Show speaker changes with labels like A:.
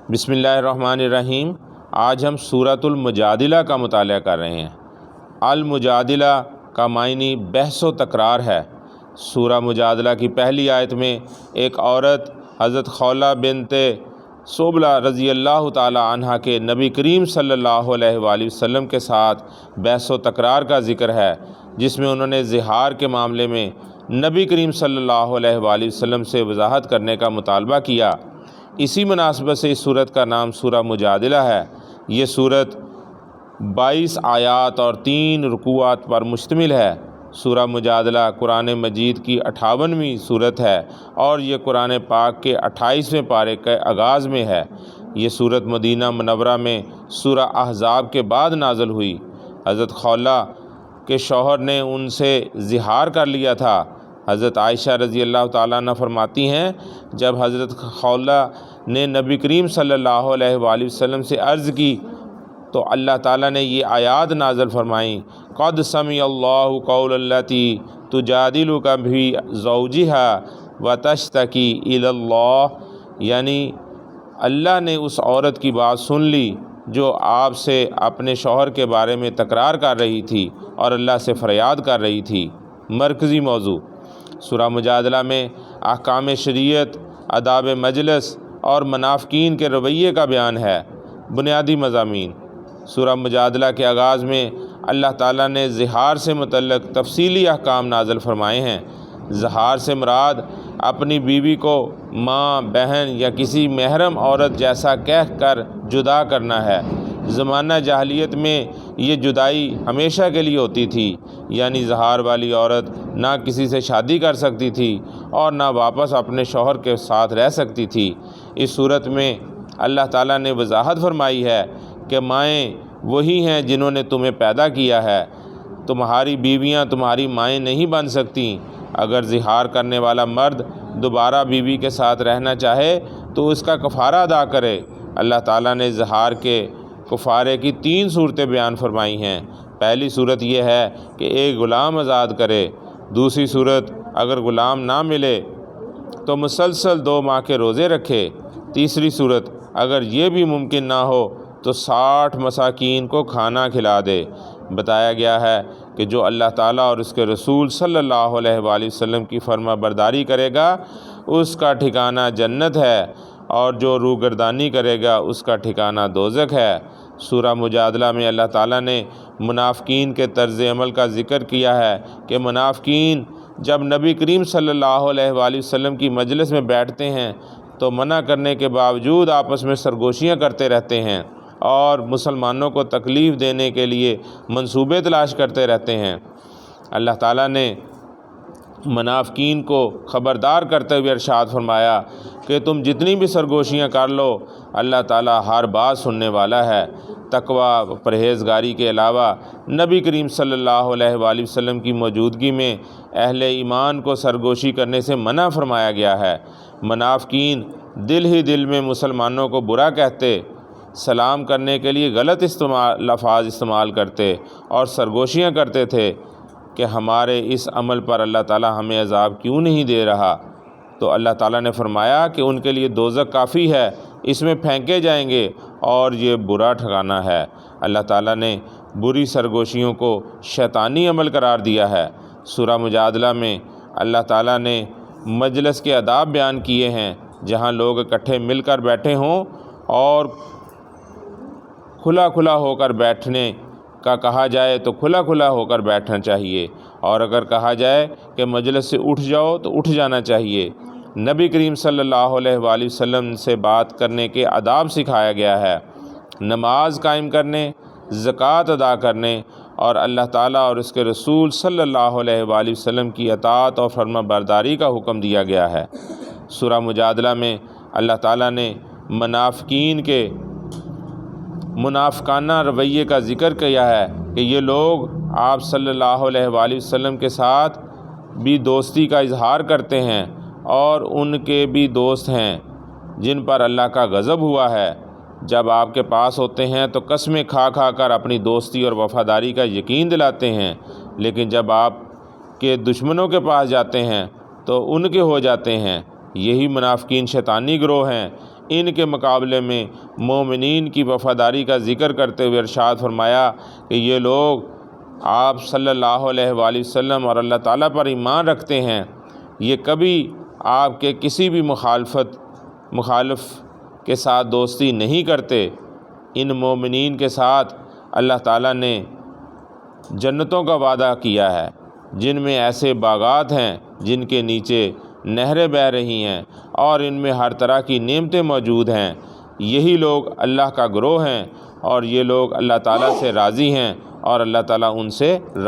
A: بسم اللہ الرحمن الرحیم۔ آج ہم سورۃ المجادلہ کا مطالعہ کر رہے ہیں۔ المجادلہ کا معنی بحث و تکرار ہے۔ سورہ مجادلہ کی پہلی آیت میں ایک عورت حضرت خولہ بنت صوبلہ رضی اللہ تعالی عنہ کے نبی کریم صلی اللہ علیہ وآلہ وسلم کے ساتھ بحث و تکرار کا ذکر ہے، جس میں انہوں نے زہار کے معاملے میں نبی کریم صلی اللہ علیہ وآلہ وسلم سے وضاحت کرنے کا مطالبہ کیا۔ اسی مناسبت سے اس سورت کا نام سورہ مجادلہ ہے۔ یہ سورت 22 آیات اور 3 رکوعات پر مشتمل ہے۔ سورہ مجادلہ قرآن مجید کی 58ویں سورت ہے اور یہ قرآن پاک کے 28ویں پارے کے آغاز میں ہے۔ یہ سورت مدینہ منورہ میں سورہ احزاب کے بعد نازل ہوئی۔ حضرت خولہ کے شوہر نے ان سے زہار کر لیا تھا۔ حضرت عائشہ رضی اللہ تعالیٰ عنہ فرماتی ہیں، جب حضرت خولہ نے نبی کریم صلی اللہ علیہ وآلہ وسلم سے عرض کی تو اللہ تعالیٰ نے یہ آیات نازل فرمائیں، قد سمع اللہ قول التی تجادلک فی زوجہا وتشتکی الی اللہ، یعنی اللہ نے اس عورت کی بات سن لی جو آپ سے اپنے شوہر کے بارے میں تکرار کر رہی تھی اور اللہ سے فریاد کر رہی تھی۔ مرکزی موضوع سورہ مجادلہ میں احکام شریعت، آداب مجلس اور منافقین کے رویے کا بیان ہے۔ بنیادی مضامین سورہ مجادلہ کے آغاز میں اللہ تعالیٰ نے زہار سے متعلق تفصیلی احکام نازل فرمائے ہیں۔ زہار سے مراد اپنی بیوی کو ماں، بہن یا کسی محرم عورت جیسا کہہ کر جدا کرنا ہے۔ زمانہ جاہلیت میں یہ جدائی ہمیشہ کے لیے ہوتی تھی، یعنی زہار والی عورت نہ کسی سے شادی کر سکتی تھی اور نہ واپس اپنے شوہر کے ساتھ رہ سکتی تھی۔ اس صورت میں اللہ تعالیٰ نے وضاحت فرمائی ہے کہ مائیں وہی ہیں جنہوں نے تمہیں پیدا کیا ہے، تمہاری بیویاں تمہاری مائیں نہیں بن سکتیں۔ اگر زہار کرنے والا مرد دوبارہ بیوی کے ساتھ رہنا چاہے تو اس کا کفارہ ادا کرے۔ اللہ تعالیٰ نے زہار کے کفارے کی 3 صورتیں بیان فرمائی ہیں۔ پہلی صورت یہ ہے کہ ایک غلام آزاد کرے۔ دوسری صورت اگر غلام نہ ملے تو مسلسل 2 ماہ کے روزے رکھے۔ تیسری صورت اگر یہ بھی ممکن نہ ہو تو 60 مساکین کو کھانا کھلا دے۔ بتایا گیا ہے کہ جو اللہ تعالیٰ اور اس کے رسول صلی اللہ علیہ وآلہ وسلم کی فرما برداری کرے گا اس کا ٹھکانہ جنت ہے، اور جو روگردانی کرے گا اس کا ٹھکانہ دوزخ ہے۔ سورہ مجادلہ میں اللہ تعالیٰ نے منافقین کے طرز عمل کا ذکر کیا ہے کہ منافقین جب نبی کریم صلی اللہ علیہ وآلہ وسلم کی مجلس میں بیٹھتے ہیں تو منع کرنے کے باوجود آپس میں سرگوشیاں کرتے رہتے ہیں اور مسلمانوں کو تکلیف دینے کے لیے منصوبے تلاش کرتے رہتے ہیں۔ اللہ تعالیٰ نے منافقین کو خبردار کرتے ہوئے ارشاد فرمایا کہ تم جتنی بھی سرگوشیاں کر لو، اللہ تعالیٰ ہر بات سننے والا ہے۔ تقوی پرہیزگاری کے علاوہ نبی کریم صلی اللہ علیہ وآلہ وسلم کی موجودگی میں اہل ایمان کو سرگوشی کرنے سے منع فرمایا گیا ہے۔ منافقین دل ہی دل میں مسلمانوں کو برا کہتے، سلام کرنے کے لیے غلط الفاظ استعمال کرتے اور سرگوشیاں کرتے تھے کہ ہمارے اس عمل پر اللہ تعالیٰ ہمیں عذاب کیوں نہیں دے رہا۔ تو اللہ تعالیٰ نے فرمایا کہ ان کے لیے دوزخ کافی ہے، اس میں پھینکے جائیں گے اور یہ برا ٹھکانہ ہے۔ اللہ تعالیٰ نے بری سرگوشیوں کو شیطانی عمل قرار دیا ہے۔ سورہ مجادلہ میں اللہ تعالیٰ نے مجلس کے آداب بیان کیے ہیں، جہاں لوگ اکٹھے مل کر بیٹھے ہوں اور کھلا ہو کر بیٹھنے کا کہا جائے تو کھلا ہو کر بیٹھنا چاہیے، اور اگر کہا جائے کہ مجلس سے اٹھ جاؤ تو اٹھ جانا چاہیے۔ نبی کریم صلی اللہ علیہ وآلہ وسلم سے بات کرنے کے آداب سکھایا گیا ہے۔ نماز قائم کرنے، زکوٰۃ ادا کرنے اور اللہ تعالیٰ اور اس کے رسول صلی اللہ علیہ وآلہ وسلم کی اطاعت اور فرما برداری کا حکم دیا گیا ہے۔ سورہ مجادلہ میں اللہ تعالیٰ نے منافقین کے منافقانہ رویے کا ذکر کیا ہے کہ یہ لوگ آپ صلی اللہ علیہ وآلہ وسلم کے ساتھ بھی دوستی کا اظہار کرتے ہیں اور ان کے بھی دوست ہیں جن پر اللہ کا غضب ہوا ہے۔ جب آپ کے پاس ہوتے ہیں تو قسمیں کھا کر اپنی دوستی اور وفاداری کا یقین دلاتے ہیں، لیکن جب آپ کے دشمنوں کے پاس جاتے ہیں تو ان کے ہو جاتے ہیں۔ یہی منافقین شیطانی گروہ ہیں۔ ان کے مقابلے میں مومنین کی وفاداری کا ذکر کرتے ہوئے ارشاد فرمایا کہ یہ لوگ آپ صلی اللہ علیہ وآلہ وسلم اور اللہ تعالیٰ پر ایمان رکھتے ہیں، یہ کبھی آپ کے کسی بھی مخالف کے ساتھ دوستی نہیں کرتے۔ ان مومنین کے ساتھ اللہ تعالیٰ نے جنتوں کا وعدہ کیا ہے، جن میں ایسے باغات ہیں جن کے نیچے نہریں بہہ رہی ہیں اور ان میں ہر طرح کی نعمتیں موجود ہیں۔ یہی لوگ اللہ کا گروہ ہیں اور یہ لوگ اللہ تعالیٰ سے راضی ہیں اور اللہ تعالیٰ ان سے راضی